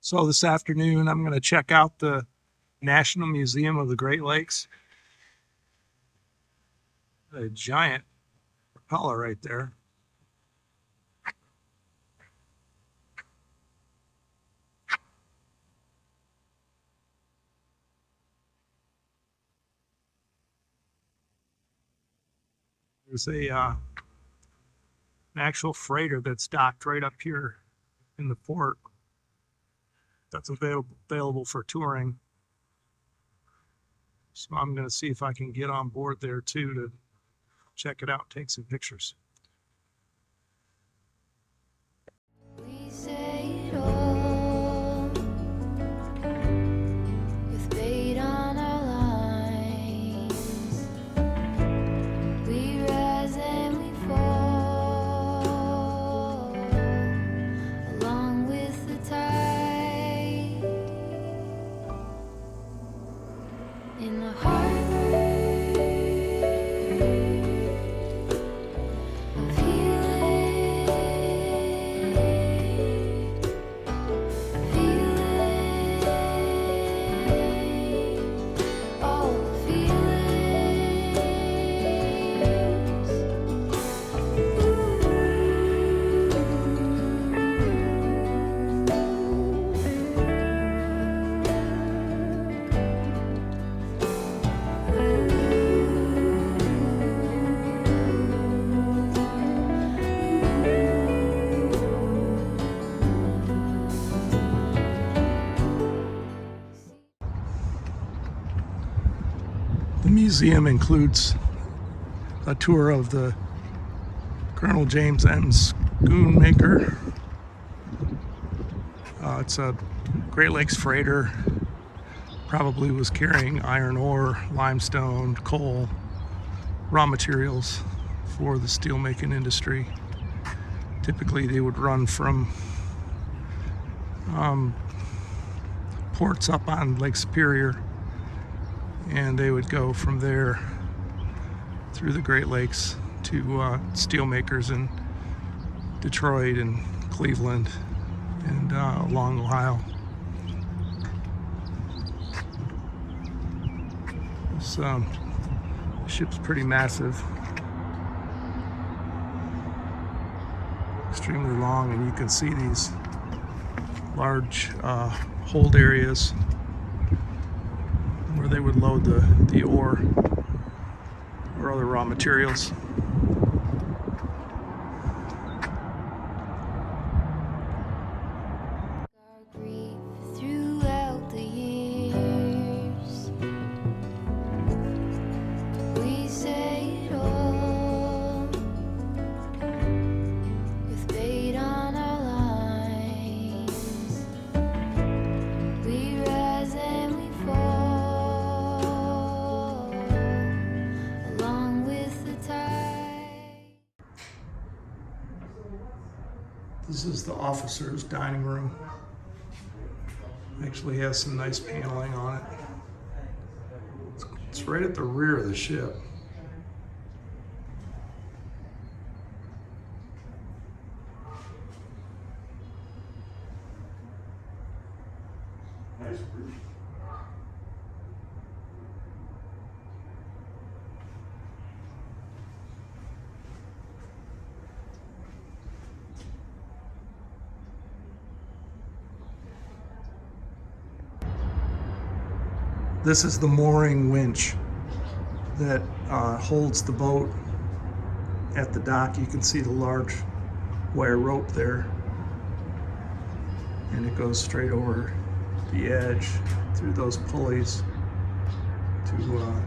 So this afternoon, I'm going to check out the National Museum of the Great Lakes. A giant propeller right there. There's an actual freighter that's docked right up here in the port that's available for touring. So I'm going to see if I can get on board there too to check it out, take some pictures. We say it all with bait on our lines. We rise and we fall along with the tide in the harbor. The museum includes a tour of the Colonel James M. Schoonmaker. It's a Great Lakes freighter. Probably was carrying iron ore, limestone, coal, raw materials for the steelmaking industry. Typically they would run from ports up on Lake Superior, and they would go from there through the Great Lakes to steel makers in Detroit and Cleveland and along Ohio. This ship's pretty massive, extremely long, and you can see these large hold areas where they would load the ore or other raw materials. Our grief throughout the years. We say it all with bait on our lines. We rise and we fall along with the tide. This is the officer's dining room. Actually has some nice paneling on it. It's right at the rear of the ship. This is the mooring winch that holds the boat at the dock. You can see the large wire rope there, and it goes straight over the edge through those pulleys to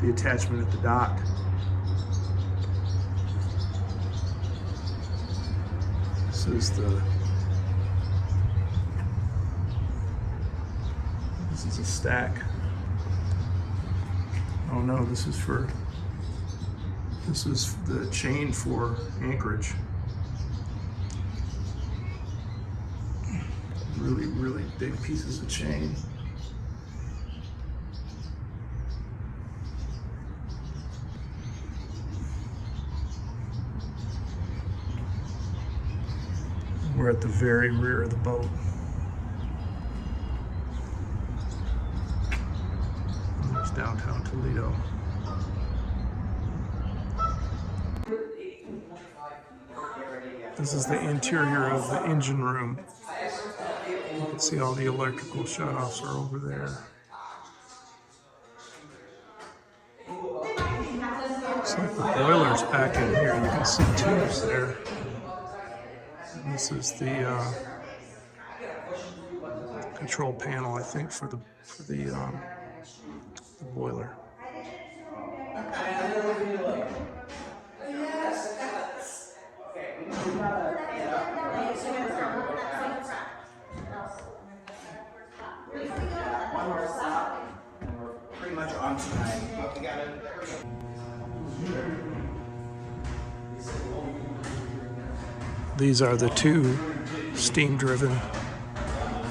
the attachment at the dock. This is a stack. Oh no, this is the chain for anchorage. Really, really big pieces of chain. We're at the very rear of the boat. downtown Toledo. This is the interior of the engine room. You can see all the electrical shutoffs are over there. Looks like the boiler's back in here. You can see tubes there. And this is the control panel, I think, for the boiler. Pretty much on time. These are the two steam-driven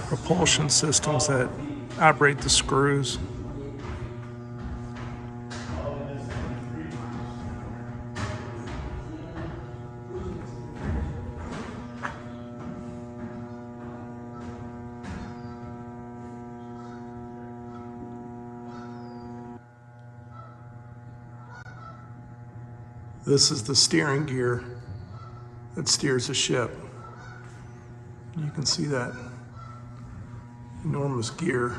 propulsion systems that operate the screws. This is the steering gear that steers the ship. You can see that enormous gear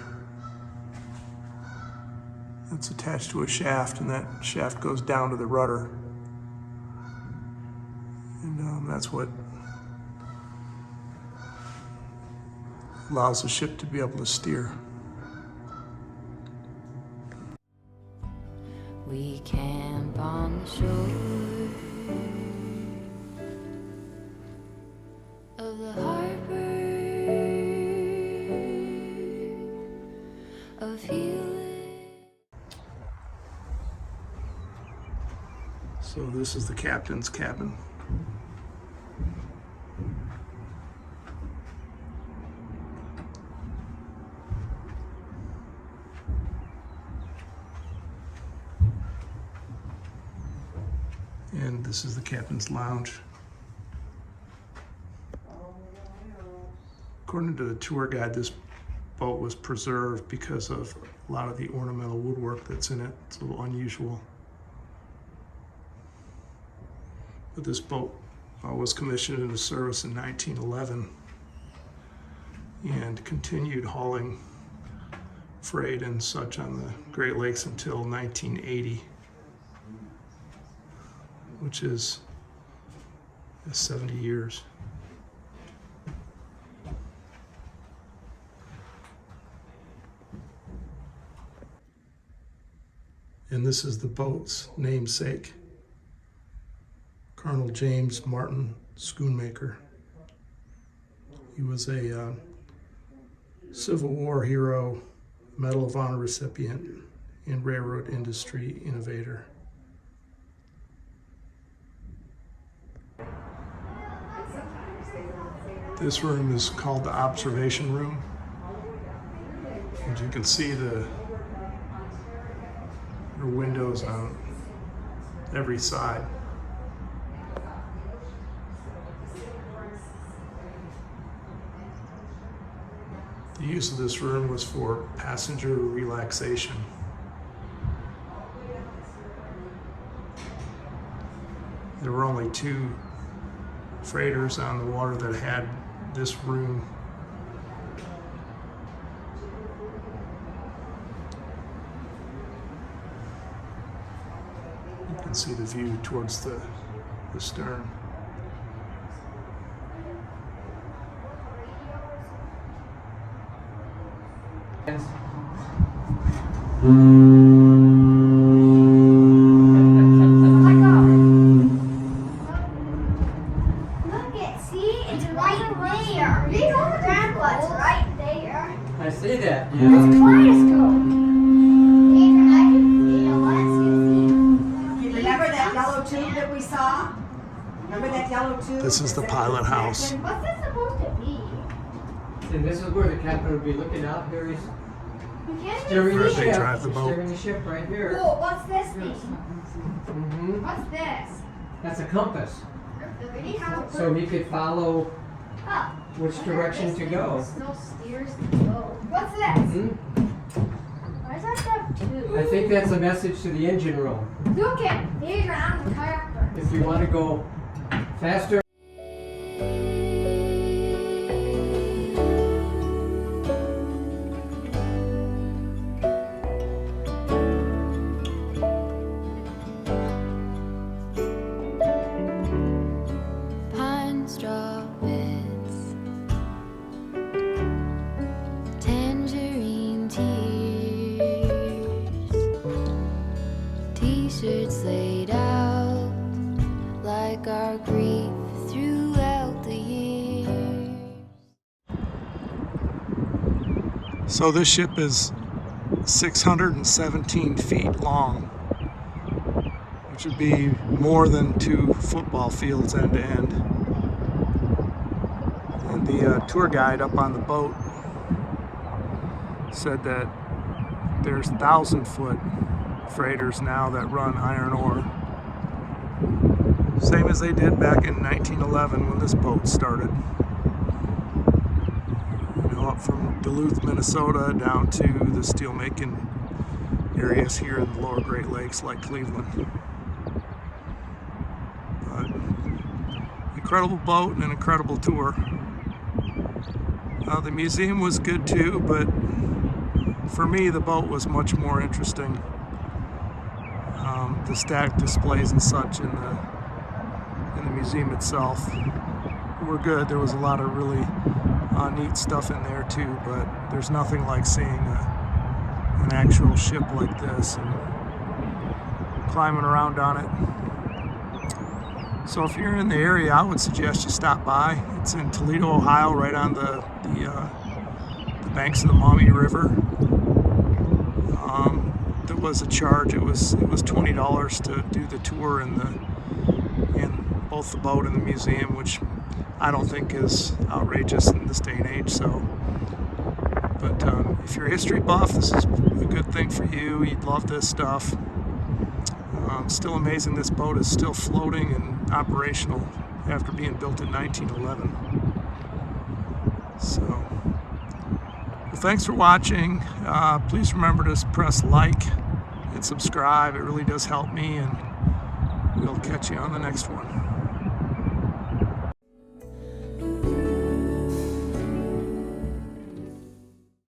that's attached to a shaft, and that shaft goes down to the rudder. And that's what allows the ship to be able to steer. We camp on the shore of the harbor of healing. So this is the captain's cabin. And this is the captain's lounge. According to the tour guide, this boat was preserved because of a lot of the ornamental woodwork that's in it. It's a little unusual. But this boat was commissioned into service in 1911 and continued hauling freight and such on the Great Lakes until 1980. Which is 70 years. And this is the boat's namesake, Colonel James Martin Schoonmaker. He was a Civil War hero, Medal of Honor recipient, and railroad industry innovator. This room is called the observation room. And you can see there are windows on every side. The use of this room was for passenger relaxation. There were only 2 freighters on the water that had this room. You can see the view towards the stern. I see that. It's a kaleidoscope. Remember that yellow tube that we saw? Remember that yellow tube? This is the pilot house. What's this supposed to be? And this is where the captain would be looking out here. He's We can't steering even the see They it. ship. drive the boat. Steering the ship right here. Whoa, what's this thing? hmm What's this? That's a compass. Really? How to So he could follow up? which direction to go. No steers to go. What's this? hmm Why does that have two? I think that's a message to the engine room. Look at these round characters. If you want to go faster. Pine straw beds, tangerine tears, t-shirts laid out like our grief throughout the years. So this ship is 617 feet long, which would be more than 2 football fields end to end. And the tour guide up on the boat said that there's 1,000-foot freighters now that run iron ore. Same as they did back in 1911 when this boat started. You know, up from Duluth, Minnesota down to the steelmaking areas here in the lower Great Lakes like Cleveland. But incredible boat and an incredible tour. The museum was good too, but for me the boat was much more interesting. The static displays and such in the museum itself were good. There was a lot of really neat stuff in there too, but there's nothing like seeing an actual ship like this and climbing around on it. So if you're in the area, I would suggest you stop by. It's in Toledo, Ohio, right on the banks of the Maumee River. There was a charge. It was $20 to do the tour in both the boat and the museum, which I don't think is outrageous in this day and age. So, but if you're a history buff, this is a good thing for you. You'd love this stuff. Still amazing this boat is still floating and operational after being built in 1911. So, well, thanks for watching. Please remember to press like and subscribe. It really does help me, and we'll catch you on the next one.